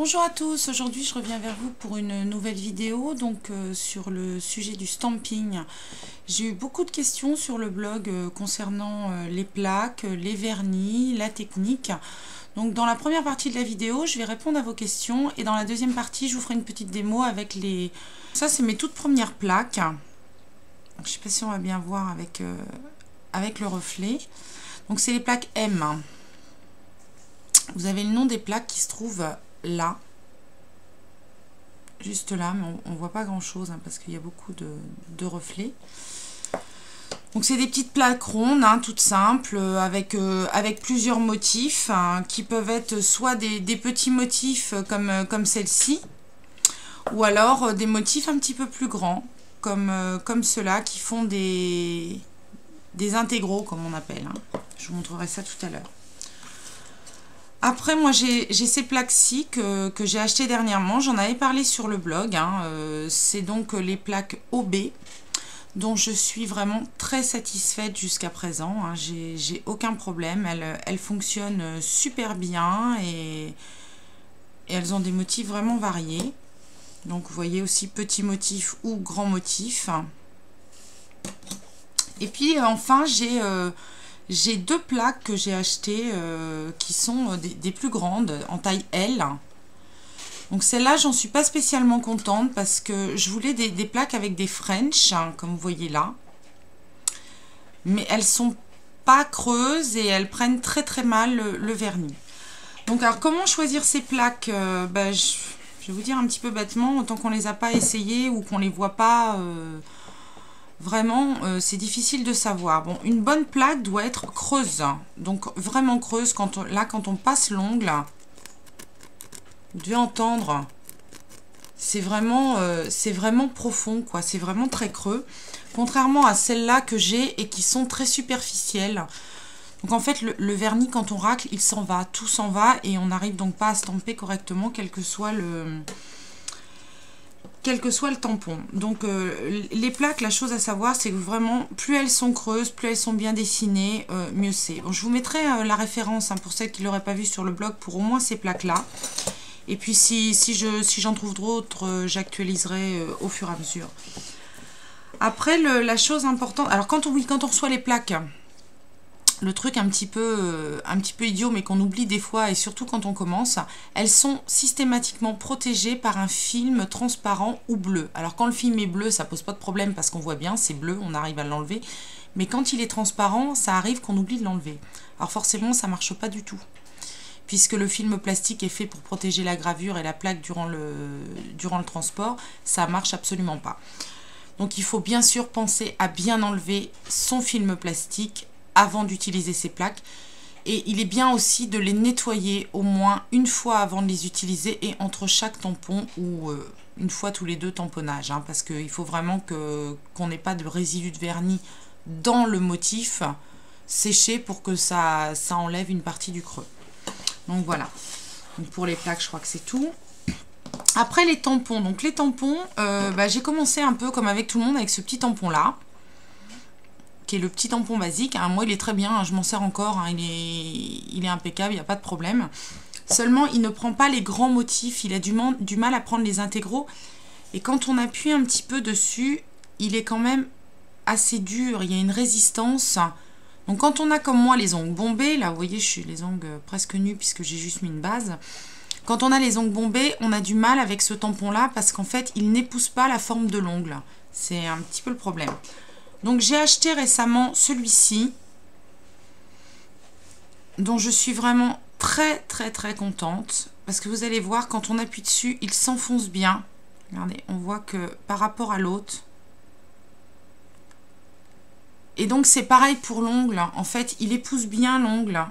Bonjour à tous, aujourd'hui je reviens vers vous pour une nouvelle vidéo sur le sujet du stamping. J'ai eu beaucoup de questions sur le blog concernant les plaques, les vernis, la technique. Donc dans la première partie de la vidéo, je vais répondre à vos questions et dans la deuxième partie, je vous ferai une petite démo avec les... Ça c'est mes toutes premières plaques. Je ne sais pas si on va bien voir avec le reflet. Donc c'est les plaques M. Vous avez le nom des plaques qui se trouvent là, juste là, mais on voit pas grand chose parce qu'il y a beaucoup de reflets. Donc c'est des petites plaques rondes, toutes simples, avec plusieurs motifs qui peuvent être soit des petits motifs comme celle-ci, ou alors des motifs un petit peu plus grands, comme ceux-là, qui font des intégraux, comme on appelle. Je vous montrerai ça tout à l'heure. Après, moi, j'ai ces plaques-ci que j'ai achetées dernièrement. J'en avais parlé sur le blog. C'est donc les plaques OB, dont je suis vraiment très satisfaite jusqu'à présent. J'ai aucun problème. Elles fonctionnent super bien et elles ont des motifs vraiment variés. Donc, vous voyez aussi petits motifs ou grands motifs. Et puis, enfin, j'ai deux plaques que j'ai achetées qui sont des plus grandes, en taille L. Donc celle-là, j'en suis pas spécialement contente parce que je voulais des plaques avec des French, comme vous voyez là. Mais elles sont pas creuses et elles prennent très très mal le vernis. Donc alors comment choisir ces plaques? Je vais vous dire un petit peu bêtement, autant qu'on les a pas essayées ou qu'on les voit pas... Vraiment, c'est difficile de savoir. Bon, une bonne plaque doit être creuse. Donc, vraiment creuse. Quand on passe l'ongle, vous devez entendre. C'est vraiment profond, quoi. C'est vraiment très creux. Contrairement à celles-là que j'ai et qui sont très superficielles. Donc, en fait, le vernis, quand on racle, il s'en va. Tout s'en va et on n'arrive donc pas à stamper correctement, quel que soit le tampon. Donc les plaques, la chose à savoir, c'est que vraiment, plus elles sont creuses, plus elles sont bien dessinées, mieux c'est. Bon, je vous mettrai la référence pour celles qui ne l'auraient pas vu sur le blog pour au moins ces plaques-là. Et puis si j'en trouve d'autres, j'actualiserai au fur et à mesure. Après, la chose importante, alors quand on reçoit les plaques, le truc un petit peu idiot mais qu'on oublie des fois et surtout quand on commence, elles sont systématiquement protégées par un film transparent ou bleu. Alors quand le film est bleu, ça pose pas de problème parce qu'on voit bien, c'est bleu, on arrive à l'enlever. Mais quand il est transparent, ça arrive qu'on oublie de l'enlever. Alors forcément, ça marche pas du tout. Puisque le film plastique est fait pour protéger la gravure et la plaque durant le transport, ça marche absolument pas. Donc il faut bien sûr penser à bien enlever son film plastique avant d'utiliser ces plaques, et il est bien aussi de les nettoyer au moins une fois avant de les utiliser et entre chaque tampon ou une fois tous les deux tamponnages, parce qu'il faut vraiment qu'on n'ait pas de résidus de vernis dans le motif séché pour que ça enlève une partie du creux. Donc voilà, donc pour les plaques je crois que c'est tout. Après les tampons, donc les tampons, j'ai commencé un peu comme avec tout le monde avec ce petit tampon là, qui est le petit tampon basique. Moi il est très bien, je m'en sers encore, il est impeccable, il n'y a pas de problème. Seulement il ne prend pas les grands motifs, il a du mal à prendre les intégraux. Et quand on appuie un petit peu dessus, il est quand même assez dur, il y a une résistance. Donc quand on a comme moi les ongles bombés, là vous voyez je suis les ongles presque nus puisque j'ai juste mis une base. Quand on a les ongles bombés, on a du mal avec ce tampon là parce qu'en fait il n'épouse pas la forme de l'ongle. C'est un petit peu le problème. Donc j'ai acheté récemment celui-ci, dont je suis vraiment très très très contente, parce que vous allez voir quand on appuie dessus, il s'enfonce bien. Regardez, on voit que par rapport à l'autre. Et donc c'est pareil pour l'ongle, en fait il épouse bien l'ongle,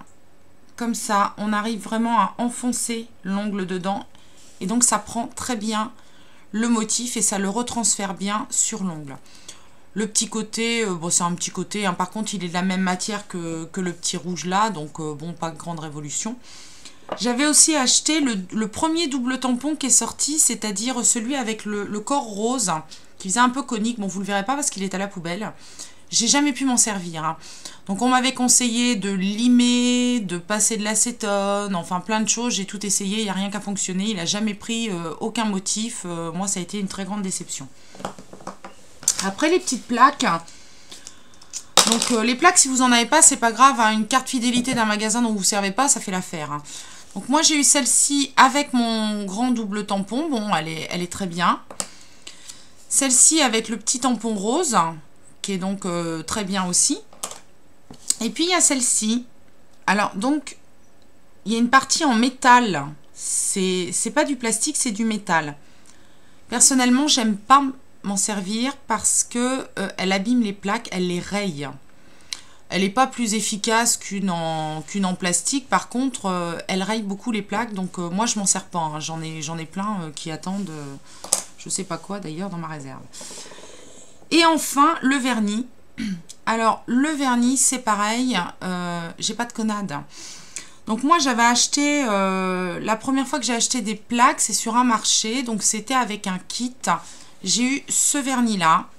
comme ça, on arrive vraiment à enfoncer l'ongle dedans, et donc ça prend très bien le motif et ça le retransfère bien sur l'ongle. Le petit côté, bon c'est un petit côté, par contre il est de la même matière que le petit rouge là, donc bon pas de grande révolution. J'avais aussi acheté le premier double tampon qui est sorti, c'est-à-dire celui avec le corps rose, qui faisait un peu conique, bon vous le verrez pas parce qu'il est à la poubelle. j'ai jamais pu m'en servir. Hein. Donc on m'avait conseillé de limer, de passer de l'acétone, enfin plein de choses. J'ai tout essayé, il n'y a rien qui a fonctionné. Il n'a jamais pris aucun motif. Moi, ça a été une très grande déception. Après, les petites plaques. Donc les plaques, si vous n'en avez pas, c'est pas grave. Hein. Une carte fidélité d'un magasin dont vous ne servez pas, ça fait l'affaire. Hein. Donc moi, j'ai eu celle-ci avec mon grand double tampon. Bon, elle est très bien. Celle-ci avec le petit tampon rose, qui est donc très bien aussi. Et puis, il y a celle-ci. Alors, donc, il y a une partie en métal. C'est pas du plastique, c'est du métal. Personnellement, j'aime pas m'en servir parce que elle abîme les plaques, elle les raye. Elle n'est pas plus efficace qu'une en plastique. Par contre, elle raye beaucoup les plaques. Donc, moi, je m'en sers pas. Hein. J'en ai plein qui attendent, je sais pas quoi d'ailleurs, dans ma réserve. Et enfin, le vernis. Alors, le vernis, c'est pareil. J'ai pas de connade. Donc, moi, j'avais acheté... la première fois que j'ai acheté des plaques, c'est sur un marché. Donc, c'était avec un kit. J'ai eu ce vernis-là,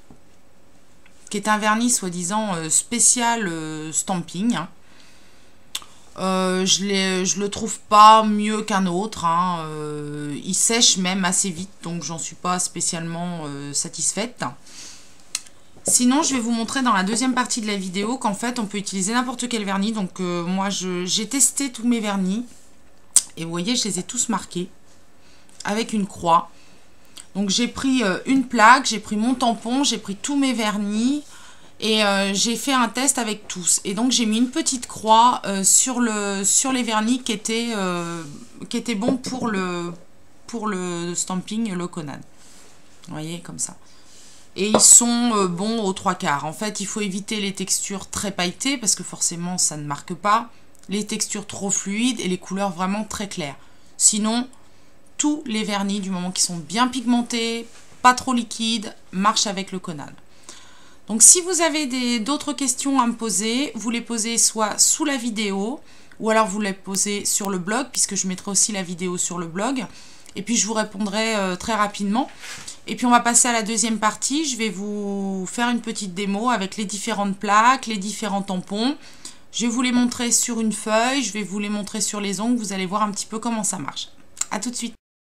qui est un vernis soi-disant spécial stamping. Je le trouve pas mieux qu'un autre. Hein. Il sèche même assez vite, donc j'en suis pas spécialement satisfaite. Sinon, je vais vous montrer dans la deuxième partie de la vidéo qu'en fait, on peut utiliser n'importe quel vernis. Donc, moi, j'ai testé tous mes vernis. Et vous voyez, je les ai tous marqués avec une croix. Donc j'ai pris une plaque, j'ai pris mon tampon, j'ai pris tous mes vernis et j'ai fait un test avec tous. Et donc j'ai mis une petite croix sur les vernis qui étaient bons pour le stamping, le Conan. Vous voyez, comme ça. Et ils sont bons aux 3/4. En fait, il faut éviter les textures très pailletées parce que forcément ça ne marque pas. Les textures trop fluides et les couleurs vraiment très claires. Sinon... tous les vernis, du moment qu'ils sont bien pigmentés, pas trop liquides, marchent avec le Conan. Donc si vous avez d'autres questions à me poser, vous les posez soit sous la vidéo, ou alors vous les posez sur le blog, puisque je mettrai aussi la vidéo sur le blog. Et puis je vous répondrai très rapidement. Et puis on va passer à la deuxième partie. Je vais vous faire une petite démo avec les différentes plaques, les différents tampons. Je vais vous les montrer sur une feuille, je vais vous les montrer sur les ongles. Vous allez voir un petit peu comment ça marche. A tout de suite.